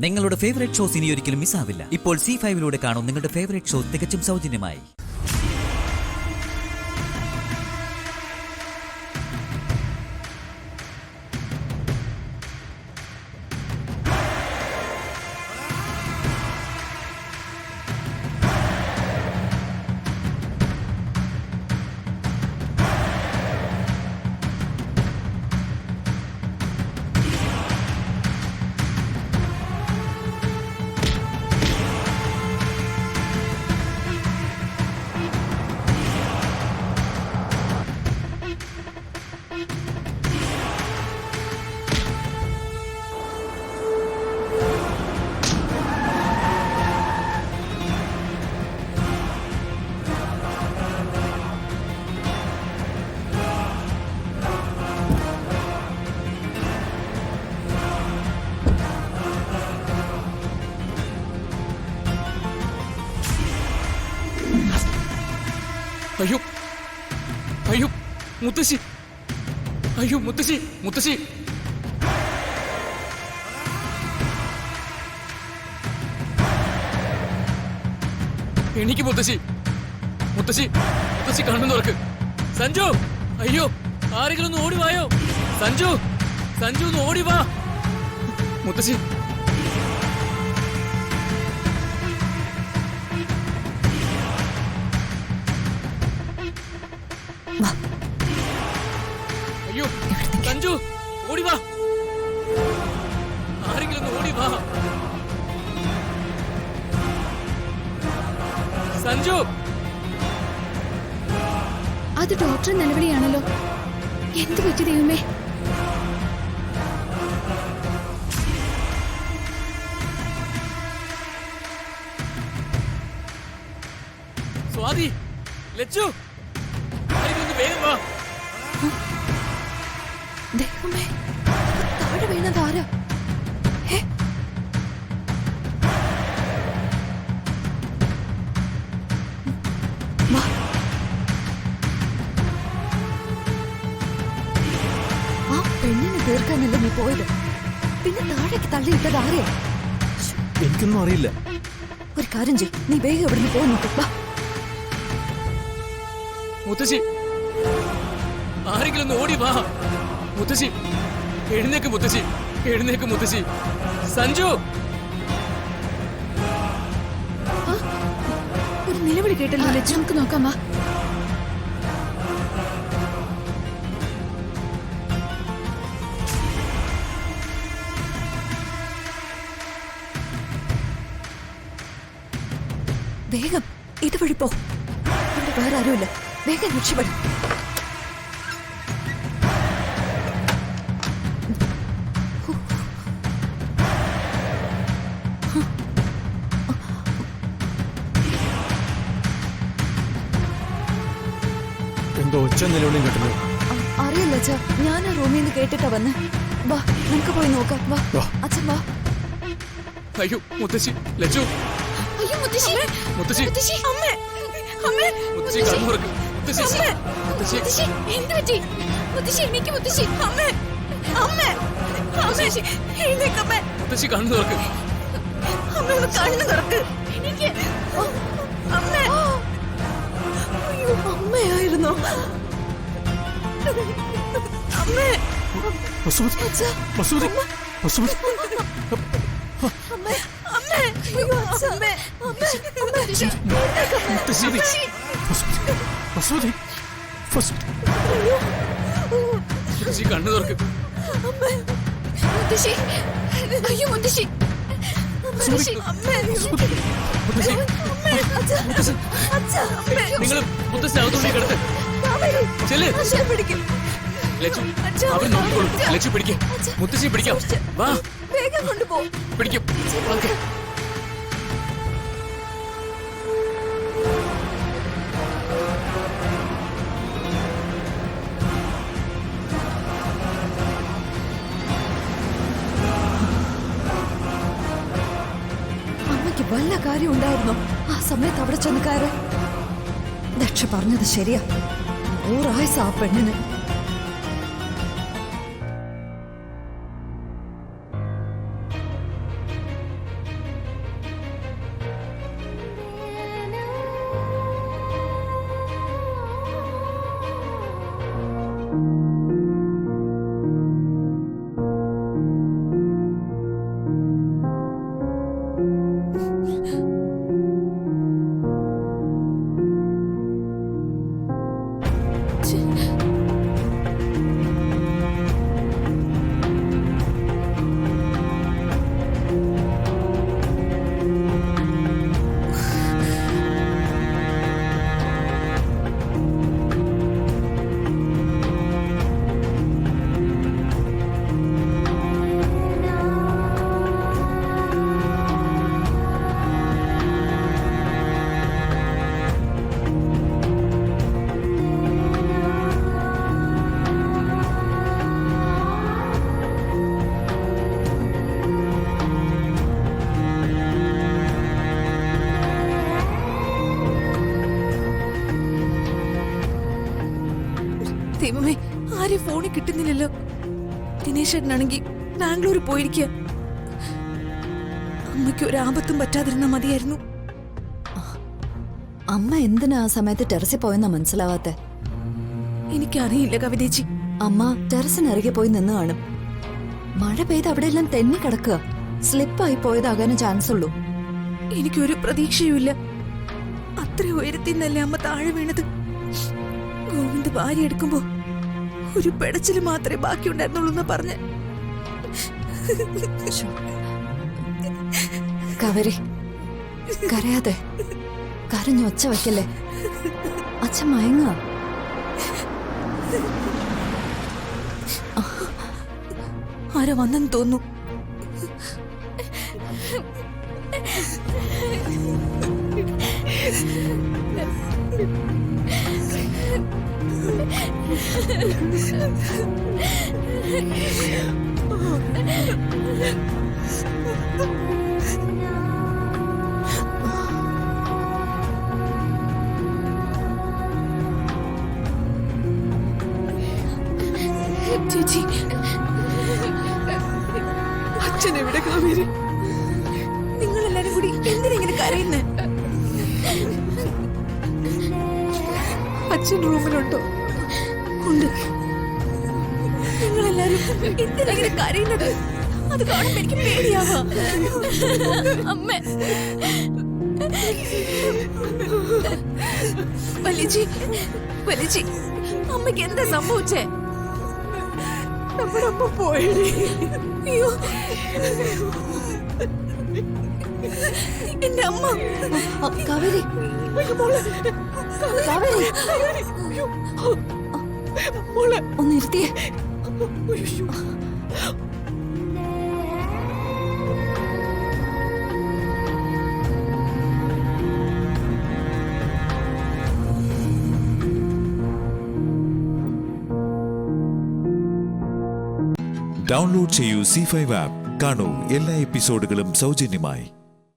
നിങ്ങളുടെ favourite shows ഇനി ഒരിക്കലും മിസ്സാവില്ല. ഇപ്പോൾ C5 കാണും നിങ്ങളുടെ ഫേവറേറ്റ് ഷോ തികച്ചും സൗജന്യമായി. അയ്യോ അയ്യോ മുത്തശ്ശി, അയ്യോ മുത്തശ്ശി, മുത്തശ്ശി, എനിക്ക് മുത്തശ്ശി, മുത്തശ്ശി, മുത്തശ്ശി കണ്ണു തുറക്ക്. സഞ്ജു, അയ്യോ ആരെങ്കിലും ഒന്ന് ഓടി വായോ. സഞ്ജു, സഞ്ജു ഒന്ന് ഓടി വാ. മുത്തശ്ശി, അയ്യോ സഞ്ജു ഓടി വാ. ആരെങ്കിലും ഒന്ന് ഓടി വാ. സഞ്ജു, അത് ഡോക്ടർ നിലവിളിയാണല്ലോ. എന്ത് പറ്റി ദൈവമേ? സ്വാതി, ലച്ചു, ആരെങ്കിലും ഒന്ന് വേഗം വാ. ദൈവമേ, താഴെ വീണത് ആരാ? ആ പെണ്ണിനെ തീർക്കാനല്ലേ നീ പോയത്? പിന്നെ താഴേക്ക് തള്ളിയിട്ടത് ആരെയാ? എനിക്കൊന്നും അറിയില്ല. ഒരു കാര്യം ചെയ്യ്, നീ വേഗം ഇവിടുന്ന് പോയി നോക്ക്. മുത്തശ്ശി, ആരെങ്കിലും ഒന്ന് ഓടി വാ. മുത്തശ്ശി, എഴുന്നേക്ക് മുത്തശ്ശി, എഴുന്നേക്ക് മുത്തശ്ശി. സഞ്ജു, ഒരു നിലവിളി കേട്ടല്ലോ ലച്ചു. നമുക്ക് നോക്കാം വാ. വേഗം ഇതുവഴി പോ. ഇവിടെ വേറെ ആരുമില്ല. വേഗം രക്ഷപ്പെടും. എന്തോ ഒച്ച നിലവിളിയും കേട്ടല്ലോ. അറിയില്ല അച്ഛാ, ഞാൻ ആ റൂമിൽ നിന്ന് കേട്ടിട്ടാ വന്ന്. വാ, നമുക്ക് പോയി നോക്കാം. വാ അച്ഛൻ വാ. അയ്യോ മുത്തശ്ശി, ലച്ചു, അയ്യോ മുത്തശ്ശി, മുത്തശ്ശി, മുത്തശ്ശി, അമ്മേ, അമ്മേ, മുത്തശ്ശി കണ്ണു തുറക്ക്. മുത്തശ്ശി, മുത്തശ്ശി, മുത്തശ്ശി, എന്ത് പറ്റി? മുത്തശ്ശി, എനിക്ക് മുത്തശ്ശി, അമ്മേ, അമ്മേ, അമ്മേ, എഴുന്നേക്ക് അമ്മേ. മുത്തശ്ശി കണ്ണു തുറക്ക്. അമ്മ ഒന്ന് കണ്ണു തുറക്ക്. എനിക്ക് അമ്മേ. അയ്യോ അമ്മയായിരുന്നോ? അമ്മേ, വസുമതി, അച്ഛാ, വസുമതി, വസുമതി. അമ്മേ, അമ്മേ, അയ്യോ അച്ഛാ, അമ്മേ, അമ്മേ, അമ്മേ, മുത്തശ്ശി, വസുമതി, വസുമതി. മുത്തശ്ശി കണ്ണു തുറക്ക്. അമ്മേ, മുത്തശ്ശി, അയ്യോ മുത്തശ്ശി, മുത്തശ്ശി, അമ്മേ, മുത്തശ്ശി, അമ്മേ, അച്ഛാ, അച്ഛാ, അമ്മേ, നിങ്ങൾ മുത്തശ്ശി അകത്തോട്ടേ കിടക്ക്. ചെല്ല്. അച്ഛാ പിടിക്കും. ലച്ചു, അവർ നോക്കിക്കോളൂ. ലച്ചു പിടിക്കും. മുത്തശ്ശി പിടിക്കാം. വാ, വേഗം കൊണ്ടുപോ. പിടിക്കും. ഓക്കെ. അമ്മയ്ക്ക് വല്ല കാര്യം ഉണ്ടായിരുന്നോ ആ സമയത്ത് അവിടെ ചെന്ന് കയറി? ദക്ഷ പറഞ്ഞത് ശരിയാ. 100 ആയുസ് ആ പെണ്ണിന്. ദൈവമേ, ആരും ഫോണിൽ കിട്ടുന്നില്ലല്ലോ. ദിനേശേട്ടനാണെങ്കിൽ ബാംഗ്ലൂർ പോയിരിക്കുക. അമ്മയ്ക്ക് ഒരു ആപത്തും പറ്റാതിരുന്നാ മതിയായിരുന്നു. അമ്മ എന്തിനാ ആ സമയത്ത് ടെറസിൽ പോയെന്നാ മനസ്സിലാവാത്തെ? എനിക്കറിയില്ല കവിതേച്ചി. അമ്മ ടെറസിനരികെ പോയി നിന്ന് കാണും. മഴ പെയ്ത് അവിടെയെല്ലാം തെന്നി കിടക്കുക. സ്ലിപ്പായി പോയതാകാനേ ചാൻസ് ഉള്ളൂ. എനിക്കൊരു പ്രതീക്ഷയുമില്ല. അത്ര ഉയരത്തിന്നല്ലേ അമ്മ താഴെ വീണത്. ഗോവിന്ദ് ഭാര്യ എടുക്കുമ്പോ ഒരു പെടച്ചില് മാത്രമേ ബാക്കിയുണ്ടായിരുന്നുള്ളൂ എന്നാ പറഞ്ഞ്. കവരി, കരയാതെ. കരഞ്ഞ് ഒച്ച വയ്ക്കല്ലേ. അച്ഛൻ മയങ്ങ. ആരോ വന്നെന്ന് തോന്നുന്നു. ചേച്ചി, അച്ഛൻ എവിടെ? കാവേരി, നിങ്ങളെല്ലാരും കൂടി എന്തിനെങ്ങനെ കരയുന്നേ? അച്ഛൻ റൂമിലുണ്ടോ? ഉണ്ട്. നിങ്ങളെല്ലാരും എന്തിനെങ്ങനെ കരയുന്നത്? അത് കാണുമ്പോ എനിക്ക് പേടിയാവാ. അമ്മ, വലിച്ചി, വലിച്ചി, അമ്മയ്ക്ക് എന്താ സംഭവിച്ചേ? നമ്മുടെ അമ്മ പോയി. അയ്യോ, എന്റെ അമ്മ. കാവേരി, കാവേരി, ഒന്ന് ഇരുത്തിയേ. ഡൗൺലോഡ് ചെയ്യൂ C5 ആപ്പ്. കാണൂ എല്ലാ എപ്പിസോഡുകളും സൗജന്യമായി.